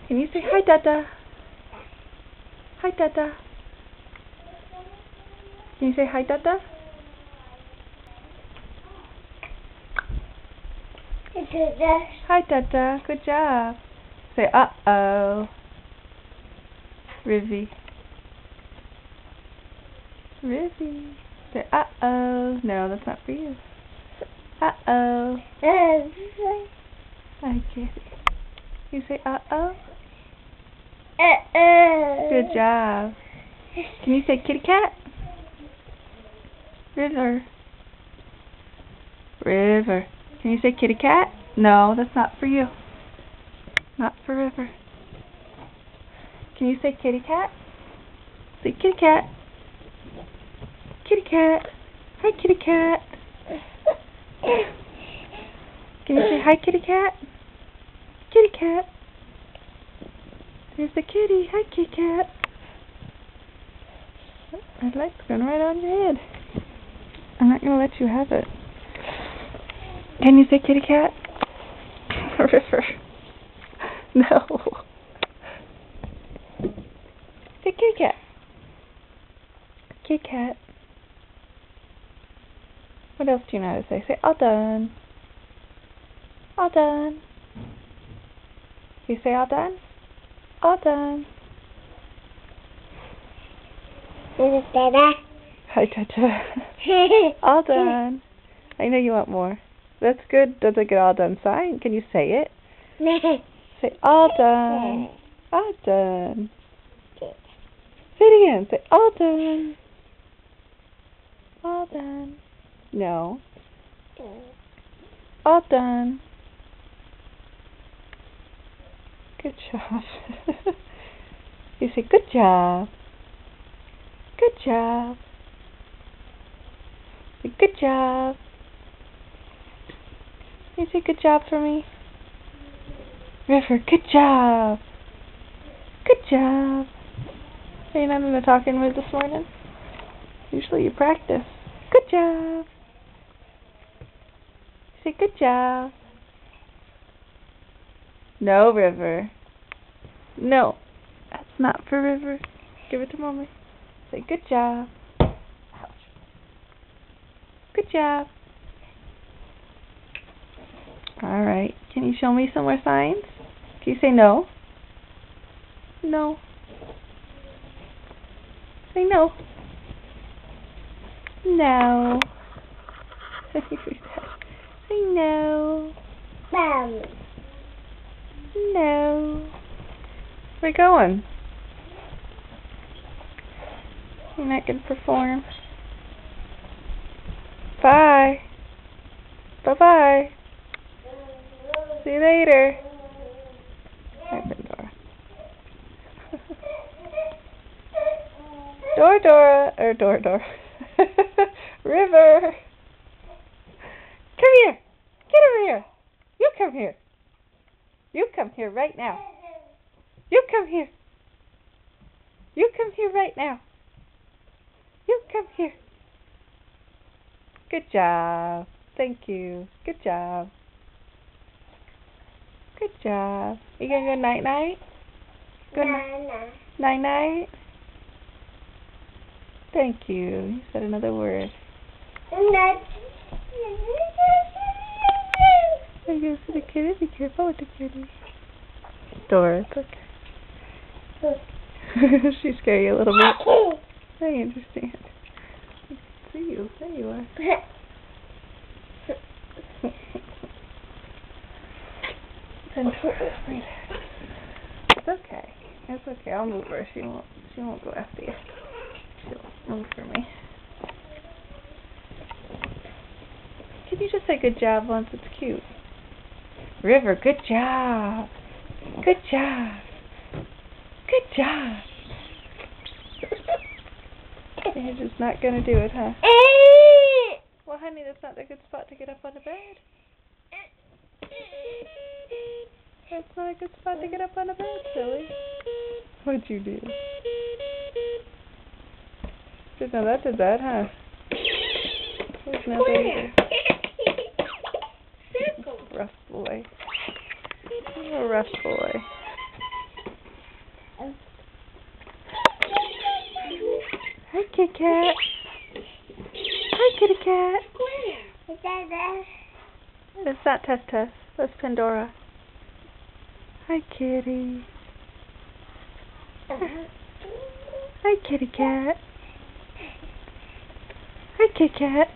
Can you say hi, Dada? Hi, Dada. Can you say hi, Dada? Hi, Dada. Good job. Say uh-oh. Rivy. Rivy. Say uh-oh. No, that's not for you. Uh-oh. Hi, kitty. You say uh-oh? Good job. Can you say kitty cat? River. River. Can you say kitty cat? No, that's not for you. Not for River. Can you say kitty cat? Say kitty cat. Kitty cat. Hi, kitty cat. Can you say hi, kitty cat? Kitty cat. There's the kitty. Hi, kitty cat. I'd like to go right on your head. I'm not going to let you have it. Can you say kitty cat? River. No. Say kitty cat. Kitty cat. What else do you know how to say? Say all done. All done. You say all done? All done. Hi, Dada. All done. I know you want more. That's good. Does it get all done sign? Can you say it? Say all done. All done. Say it again. Say all done. All done. No. All done. Good job. You say good job. Good job. Say good job. You say good job for me. River, good job. Good job. Are you not in a talking mood this morning? Usually you practice. Good job. Say good job. No, River. No. That's not for River. Give it to Mommy. Say good job. Ouch. Good job. Alright. Can you show me some more signs? Can you say no? No. Say no. No. Say no. No. Where you going? You're not going to perform. Bye. Bye-bye. See you later. Dora. Dora. River. Come here. Get over here. You come here. You come here right now. You come here. You come here right now. You come here. Good job. Thank you. Good job. Good job. You gonna go night-night? Good night. Night-night? Thank you. You said another word. There goes the kitty. Be careful with the kitty. Dora, it's okay. She scared you a little bit. I understand. I can see you. There you are. It's okay. It's okay. I'll move her. She won't go after you. She'll move for me. Can you just say good job once? It's cute. River, good job. Good job. Good job. You're just not gonna do it, huh? Well, honey, that's not a good spot to get up on the bed. That's not a good spot to get up on the bed, silly. What'd you do? Didn't know that did that, huh? There's nothing. Rough boy. You're a rough boy. Kit Kat. Hi, Kitty Cat. Is that there? It's not Tess Tess. That's Pandora. Hi, Kitty. Hi, Kitty Cat. Hi, Kit Kat.